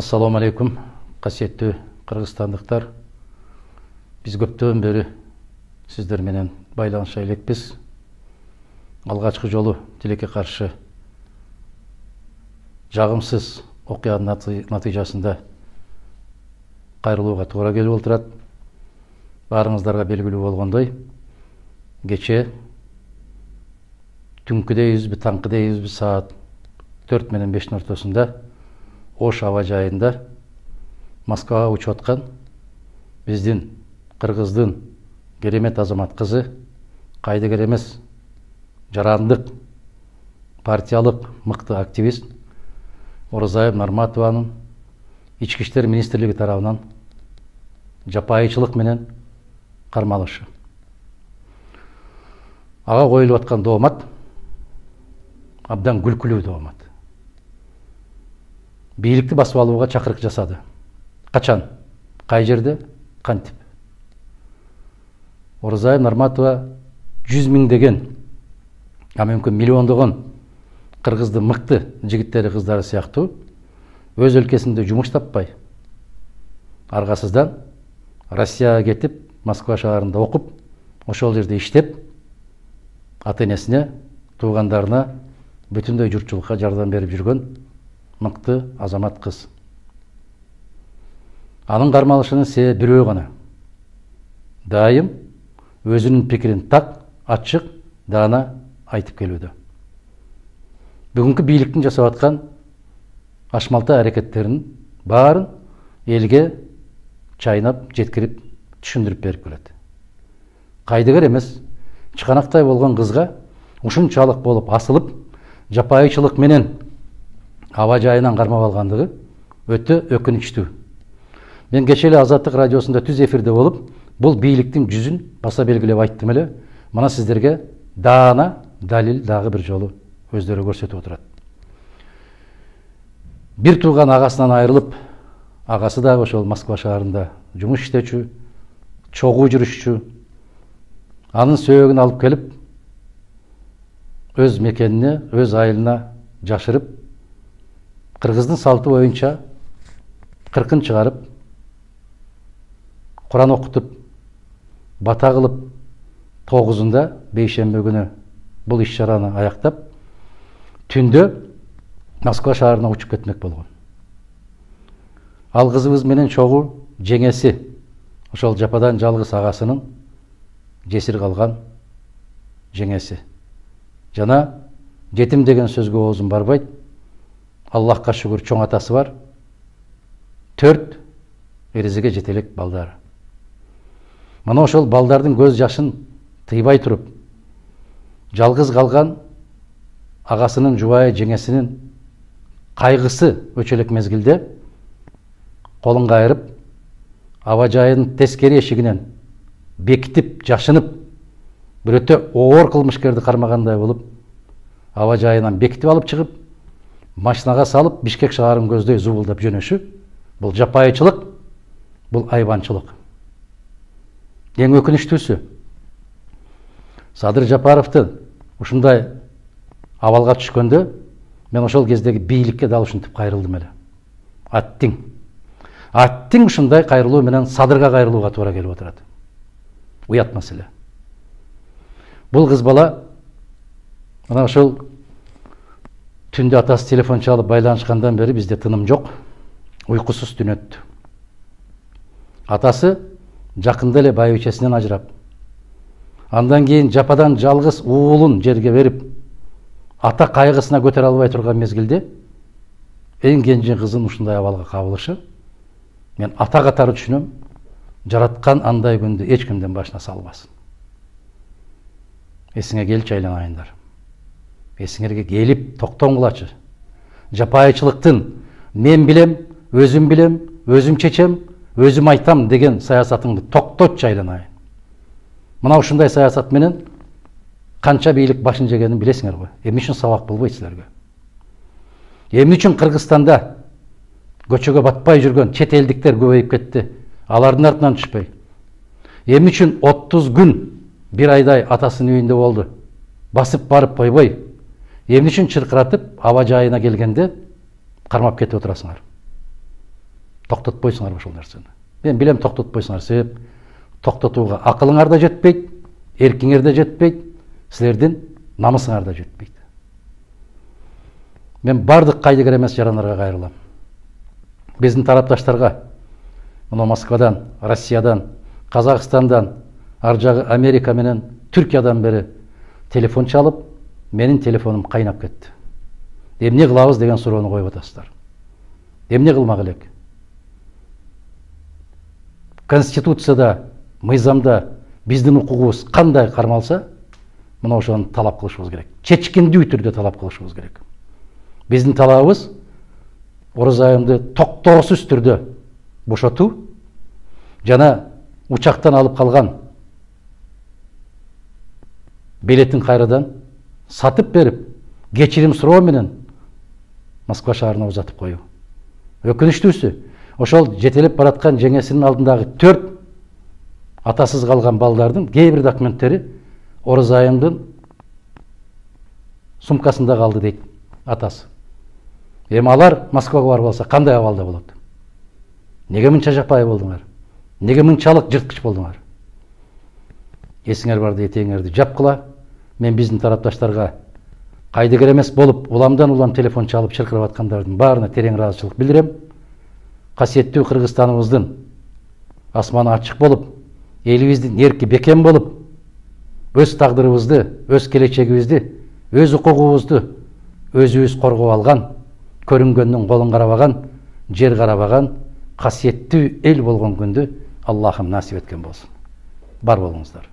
Assalamu алейкум, қасиетті қырғызстандықтар. Біз көптен бері сіздер менен байланыша элекпиз. Алгачкы жолу тилекке каршы жагымсыз окуянын натыйжасында кайрылууга туура келип отурат. Баарыңыздарга белгилүү болгондой, кече түнкү дейбизби, таңкы дейбизби, саат 4 менен 5 ортосунда Ош аба жайында Москвага учуп аткан биздин Кыргыздын керемет азамат кызы, кайдыгер эмес, жарандык, партиялык мыкты активист Оразай Нарматованын Ички иштер министрлиги тарабынан жапайычылык менен кармалышы. Ага коюлуп аткан доомат абдан күлкүлүү доомат. Бийликти басып алууга чакырык жасады. Качан, кай жерде, кантип? Оразай Нарматова 100 миңдеген, а мүмкүн миллиондогон кыргыздын мыкты жигиттери, кыздары сыяктуу өз өлкесинде жумуш таппай, аргасыздан Россияга кетип, Москва шаарында окуп, ошол жерде иштеп, ата-энесине, туугандарына, бүтүндөй журтчулукка жардам берип жүргөн мыкты азамат кыз. Анын кармалышынын себеби бирөө гана. Дайым өзүнүн пикирин так, ачык, даана айтып келүүдө. Бүгүнкү бийликтин жасап аткан ашмалта аракеттерин баарын элге чайнап, жеткирип, түшүндүрүп берип келет. Кайдыгер эмес, чыканактай болгон кызга ушунчалык болуп асылып, жапайычылык менен аба жайынан кармап алгандыгы өтө өкүнүчтүү. Мен кече эле Азаттык радиосунда түз эфирде болуп, бул бийликтин жүзүн баса белгилеп айттым эле. Мына сиздерге даана далил дагы бир жолу өздөрү көрсөтүп отурат. Бир тууган агасынан айрылып, агасы дагы ошол Москва шаарында жумуш иштечү, чогуу жүрүшчү. Анын сөөгүн алып келип, өз мекенине, өз айылына жашырып, Кыргыздын салты боюнча кыркын чыгарып, Куран окутуп, бата кылып, 9-ында бейшембе күнү бул иш-чараны аяктап, түндө Москва шаарына учуп кетмек болгон. Ал кызыбыз менен чогуу жеңеси, ошол жападан жалгыз агасынын жесир калган жеңеси. Жана жетим деген сөзгө оозум барбайт. Аллахка шүгүр, чоң атасы бар. 4 эрезеге жетелек балдары. Мына ошол балдардын көз жашын тыйбай туруп, жалгыз калган агасынын, жубайы жеңесинин кайгысы өчөлөк мезгилде колун кайрып, аба жайынын тескери эшигинен бекитип, жашынып, бир өтө оор кылмышкерди кармагандай болуп, аба жайынан бекитип алып чыгып, машинага салып, Бишкек шаарын көздөй зубулдап жөнөшү, бул жапайычылык, бул айбанчылык. Эң өкүнүчтүүсү, Садыр Жапаровдун ушундай абалга түшкөндө, мен ошол кездеги бийликке дал ушинтип кайрылдым эле. Аттиң ушундай кайрылуу менен Садырга кайрылууга туура келип отурат. Уят маселе. Бул кыз бала мына ошол түндө атасы телефон чалып байланышкандан бери бизде тыным жок, уйкусуз түн өттү. Атасы жакында эле байбичесинен ажырап, андан кийин жападан жалгыз уулун жерге берип, ата кайгысына көтөрө албай турган мезгилде эң кенже кызын ушундай абалга кабылышы, мен ата катары түшүнөм, жараткан андай күндү эч кимдин башына салбасын. Эсиңе келчи айланайындар. Эсиңерге келип токтоңгулачы. Жапайычылыктын мен билем, өзүм чечем, өзүм айтам деген саясатыңды токтотчу айланайын. Мына ушундай саясат менен канча бийлик башын жегенин билесиңер го. Эмне үчүн сабак болбойт силерге? Эмне үчүн Кыргызстанда көчөгө батпай жүргөн чет элдиктер көбөйүп кетти? Алардын артынан түшпөй. Эмне үчүн 30 күн, бир айдай атасынын үйүндө болду? Басып барып койбой, эмне үчүн чыркыратып аба жайына келгенде кармап кетип отурасыңар? токтотпойсуңар ошол нерсени. Мен билем токтотпойсуңар, себеп токтотууга акылыңар да жетпейт, эркиңер да жетпейт, силердин намысыңар да жетпейт. Мен бардык кайдыгер эмес жарандарга кайрылам. Биздин тарапташтарга мына Москвадан, Россиядан, Казакстандан, ар жагы Америка менен Түркиядан бери телефон чалып, менин телефонум кайнап кетти. Эмне кылабыз деген суроону коюп атасыздар. Эмне кылмак элек? Конституцияда, мыйзамда биздин укугубуз кандай кармалса, мына ошону талап кылышыбыз керек. Чечкиндүү түрдө талап кылышыбыз керек. Биздин талабыбыз Оразайымды токтоосуз түрдө бошотуу жана учактан алып калган билетин кайрадан сатып берип, кечирим суроо менен Москва шаарына узатып коюу. Өкүнүчтүүсү, ошол жетелеп бараткан жеңесинин алдындагы 4 атасыз калган балдардын кээ бир документтери Оразайымдын сумкасында калды дейт атасы. Эми алар Москвага барып алса кандай абалда болот? Неге мынча жапайы болдуңар? Неге мынчалык жырткыч болдуңар? Эсиңер барды, этеңерди жапкыла. Мен биздин тарапташтарга кайдыгер эмес болуп, уламдан улам телефон чалып чыркырап аткандардын баарына терең ыраазычылык билдирем. Касиеттүү Кыргызстаныбыздын асманы ачык болуп, элибиздин эрки бекем болуп, өз тагдырыбызды, өз келечегибизди, өз укугубузду өзүбүз коргоп алган, көрүнгөндүн колун карабаган, жер карабаган касиеттүү эл болгон күндү Аллахым насип эткен болсун. Бар болуңуздар.